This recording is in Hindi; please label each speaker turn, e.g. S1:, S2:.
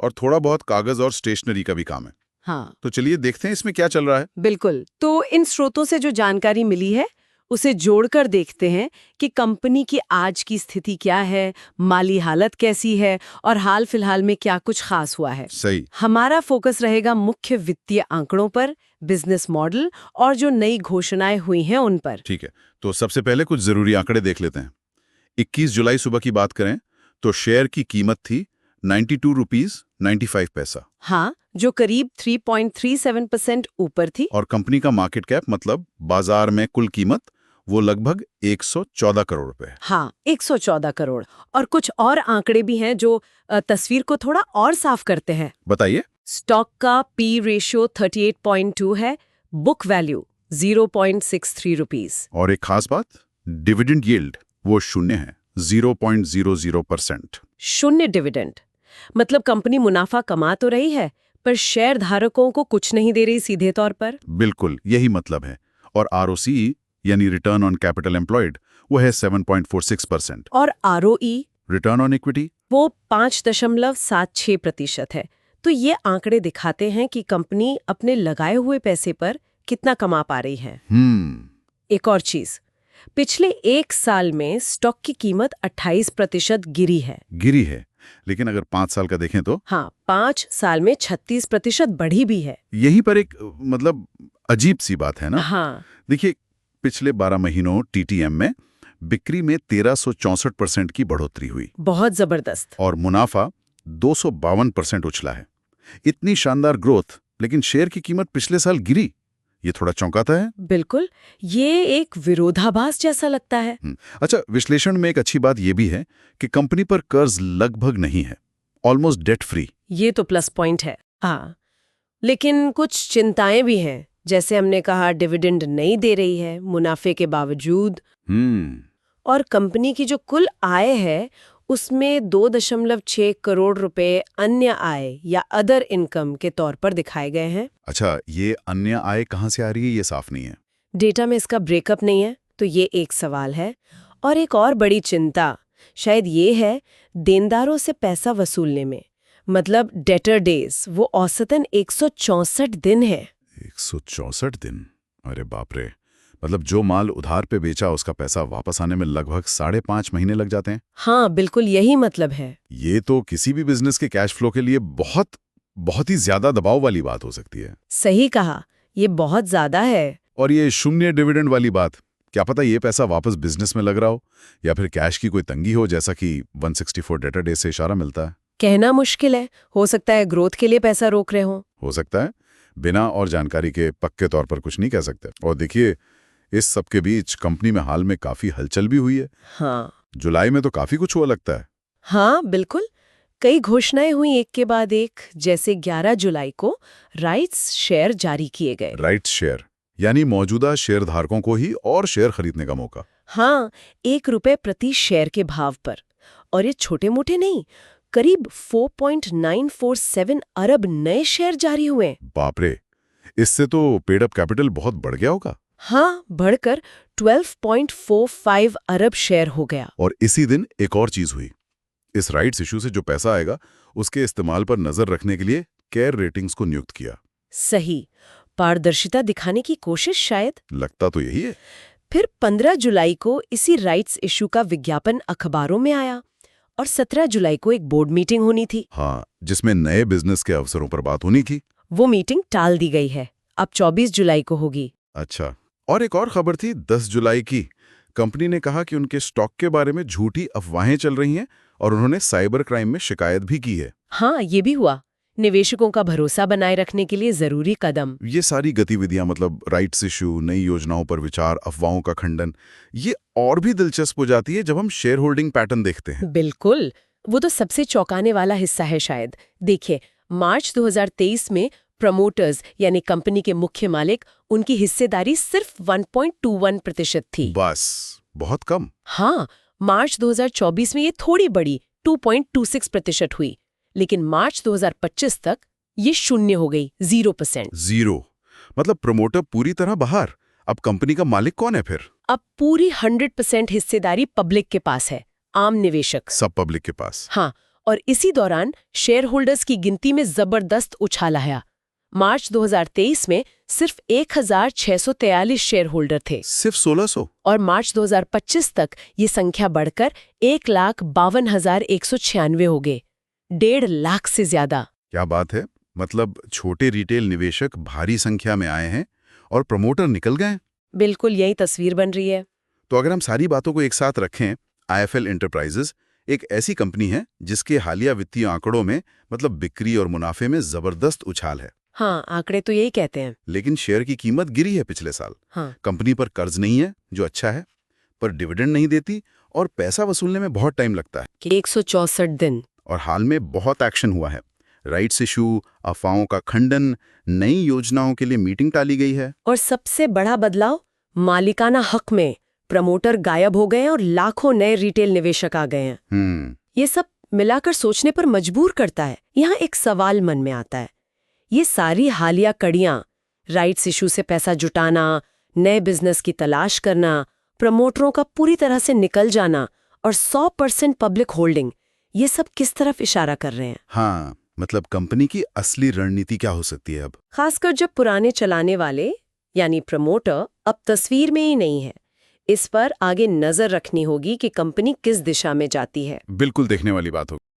S1: और थोड़ा बहुत कागज और स्टेशनरी का भी काम है।
S2: हाँ,
S1: तो चलिए देखते हैं इसमें क्या चल रहा है।
S2: बिल्कुल। तो इन स्रोतों से जो जानकारी मिली है उसे जोड़कर देखते हैं कि कंपनी की आज की स्थिति क्या है, माली हालत कैसी है और हाल फिलहाल में क्या कुछ खास हुआ है।
S1: सही।
S2: हमारा फोकस रहेगा मुख्य वित्तीय आंकड़ों पर, बिजनेस मॉडल और जो नई घोषणाएं हुई हैं उन पर।
S1: ठीक है, तो सबसे पहले कुछ जरूरी आंकड़े देख लेते हैं। 21 जुलाई सुबह की बात करें तो शेयर की कीमत थी 92 रुपीज 95 पैसा।
S2: हाँ, जो करीब 3.37% ऊपर थी।
S1: और कंपनी का मार्केट कैप मतलब बाजार में कुल कीमत वो लगभग 114 करोड़ रुपए है।
S2: हाँ, 114 करोड़। और कुछ और आंकड़े भी हैं जो तस्वीर को थोड़ा और साफ करते हैं।
S1: बताइए।
S2: स्टॉक का पी रेशियो 38.2 है, बुक वैल्यू 0.63 रुपीस।
S1: और एक खास बात, डिविडेंड यील्ड वो शून्य है, 0.00%।
S2: शून्य डिविडेंड मतलब कंपनी मुनाफा कमा तो रही है पर शेयर धारकों को कुछ नहीं दे रही सीधे तौर पर।
S1: बिल्कुल यही मतलब है। और आरओसी यानी रिटर्न ऑन कैपिटल एम्प्लॉयड वो है 7.46%।
S2: और आरओई
S1: रिटर्न ऑन इक्विटी
S2: वो 5.76% है। तो ये आंकड़े दिखाते हैं कि कंपनी अपने लगाए हुए पैसे पर कितना कमा पा रही है। एक और चीज, पिछले एक साल में स्टॉक की कीमत 28% गिरी है।
S1: लेकिन अगर 5 साल का देखें तो
S2: हाँ, 5 साल में 36% बढ़ी भी है।
S1: यहीं पर एक मतलब अजीब सी बात है ना।
S2: हाँ,
S1: देखिए, पिछले 12 महीनों टीटीएम में बिक्री में 1364% की बढ़ोतरी हुई।
S2: बहुत जबरदस्त।
S1: और मुनाफा 252% उछला है। इतनी शानदार ग्रोथ, लेकिन शेयर की कीमत पिछले साल गिरी। ये थोड़ा चौंकाता है।
S2: बिल्कुल, ये एक विरोधाभास जैसा लगता है।
S1: अच्छा, विश्लेषण में एक अच्छी बात यह भी है कि कंपनी पर कर्ज लगभग नहीं है, ऑलमोस्ट डेट फ्री।
S2: ये तो प्लस पॉइंट है। हाँ, लेकिन कुछ चिंताएं भी हैं। जैसे हमने कहा, डिविडेंड नहीं दे रही है मुनाफे के बावजूद। और कंपनी की जो कुल आय है उसमें 2.6 करोड़ रुपए अन्य आय या अदर इनकम के तौर पर दिखाए गए हैं।
S1: अच्छा, ये अन्य आय कहाँ से आ रही है ये साफ नहीं है।
S2: डेटा में इसका ब्रेकअप नहीं है, तो ये एक सवाल है। और एक और बड़ी चिंता शायद ये है देनदारों से पैसा वसूलने में। मतलब डेटर डेज वो औसतन 164 दिन है।
S1: 164 दिन? अरे बाप रे। मतलब जो माल उधार पे बेचा उसका पैसा वापस आने में लगभग 5.5 महीने लग जाते हैं।
S2: हाँ, बिल्कुल यही मतलब है।
S1: ये तो किसी भी बिजनेस के कैश फ्लो के लिए बहुत बहुत ही ज्यादा दबाव वाली बात हो सकती है।
S2: सही कहा, ये बहुत ज्यादा है।
S1: और ये शून्य डिविडेंड वाली बात, क्या पता ये पैसा वापस बिजनेस में लग रहा हो या फिर कैश की कोई तंगी हो, जैसा कि 164 डेटर डे से इशारा मिलता है।
S2: कहना मुश्किल है, हो सकता है ग्रोथ के लिए पैसा रोक रहे
S1: हो सकता है। बिना और जानकारी के पक्के तौर पर कुछ नहीं कह सकते। और देखिए, इस सब के बीच कंपनी में हाल में काफी हलचल भी हुई है।
S2: हाँ,
S1: जुलाई में तो काफी कुछ हुआ लगता है।
S2: हाँ बिल्कुल, कई घोषणाएं हुई एक के बाद एक। जैसे 11 जुलाई को राइट्स शेयर जारी किए गए।
S1: राइट्स शेयर यानी मौजूदा शेयर धारकों को ही और शेयर खरीदने का मौका।
S2: हाँ, ₹1 प्रति शेयर के भाव पर। और ये छोटे मोटे नहीं, करीब 4.947 अरब नए शेयर जारी हुए।
S1: बाप रे, इससे तो पेड अप कैपिटल बहुत बढ़ गया होगा।
S2: हाँ, बढ़कर 12.45 अरब शेयर हो गया।
S1: और इसी दिन एक और चीज हुई। इस राइट्स इशू से जो पैसा आएगा उसके इस्तेमाल पर नजर रखने के लिए केयर रेटिंग्स को नियुक्त किया।
S2: सही, पारदर्शिता दिखाने की कोशिश शायद।
S1: लगता तो यही है।
S2: फिर 15 जुलाई को इसी राइट्स इशू का विज्ञापन अखबारों में आया और 17 जुलाई को एक बोर्ड मीटिंग होनी थी।
S1: हाँ, जिसमें नए बिजनेस के अवसरों पर बात होनी थी।
S2: वो मीटिंग टाल दी गई है, अब 24 जुलाई को होगी।
S1: अच्छा, और एक और खबर थी 10 जुलाई की। कंपनी ने कहा कि उनके स्टॉक के बारे में झूठी अफवाहें चल रही हैं और उन्होंने साइबर क्राइम में शिकायत भी की है।
S2: हाँ, ये भी हुआ। निवेशकों का भरोसा बनाए रखने के लिए जरूरी कदम।
S1: ये सारी गतिविधियां, मतलब राइट्स इशू, नई योजनाओं पर विचार, अफवाहों का खंडन, ये और भी दिलचस्प हो जाती है जब हम शेयर होल्डिंग पैटर्न देखते हैं।
S2: बिल्कुल, वो तो सबसे चौंकाने वाला हिस्सा है शायद। देखिए, मार्च 2023 में प्रमोटर्स यानी कंपनी के मुख्य मालिक, उनकी हिस्सेदारी सिर्फ 1.21% थी।
S1: बस, बहुत कम।
S2: हाँ, मार्च 2024 में ये थोड़ी बढ़ी, 2.26% हुई। लेकिन मार्च 2025 तक ये शून्य हो गई, 0%।
S1: जीरो? मतलब प्रमोटर पूरी तरह बाहर। अब कंपनी का मालिक कौन है फिर?
S2: अब पूरी 100% हिस्सेदारी पब्लिक के पास है, आम निवेशक।
S1: सब पब्लिक के पास।
S2: हाँ, और इसी दौरान शेयर होल्डर्स की गिनती में जबरदस्त उछाल आया। मार्च 2023 में सिर्फ 1643 शेयर होल्डर थे
S1: सिर्फ 1600?
S2: और मार्च 2025 तक ये संख्या बढ़कर 1,52,196 हो गए, 1.5 लाख से ज्यादा।
S1: क्या बात है, मतलब छोटे रिटेल निवेशक भारी संख्या में आए हैं और प्रमोटर निकल गए।
S2: बिल्कुल यही तस्वीर बन रही है।
S1: तो अगर हम सारी बातों को एक साथ रखें, IIFL एंटरप्राइजेज एक ऐसी कंपनी है जिसके हालिया वित्तीय आंकड़ों में मतलब बिक्री और मुनाफे में जबरदस्त उछाल है।
S2: हाँ, आंकड़े तो यही कहते हैं।
S1: लेकिन शेयर की कीमत गिरी है पिछले साल।
S2: हाँ।
S1: कंपनी पर कर्ज नहीं है, जो अच्छा है, पर डिविडेंड नहीं देती और पैसा वसूलने में बहुत टाइम लगता है।
S2: कि 164 दिन।
S1: और हाल में बहुत एक्शन हुआ है। राइट्स इशू, अफवाहों का खंडन, नई योजनाओं के लिए मीटिंग टाली गई है।
S2: और सबसे बड़ा बदलाव, मालिकाना हक में प्रमोटर गायब हो गए और लाखों नए रिटेल निवेशक आ गए हैं। ये सब मिलाकर सोचने पर मजबूर करता है। यहाँ एक सवाल मन में आता है, ये सारी हालिया कड़ियां, राइट्स इशू से पैसा जुटाना, नए बिजनेस की तलाश करना, प्रमोटरों का पूरी तरह से निकल जाना और 100% पब्लिक होल्डिंग, ये सब किस तरफ इशारा कर रहे हैं?
S1: हाँ, मतलब कंपनी की असली रणनीति क्या हो सकती है अब?
S2: खासकर जब पुराने चलाने वाले यानी प्रमोटर अब तस्वीर में ही नहीं है। इस पर आगे नजर रखनी होगी कि कंपनी किस दिशा में जाती है।
S1: बिल्कुल देखने वाली बात होगी।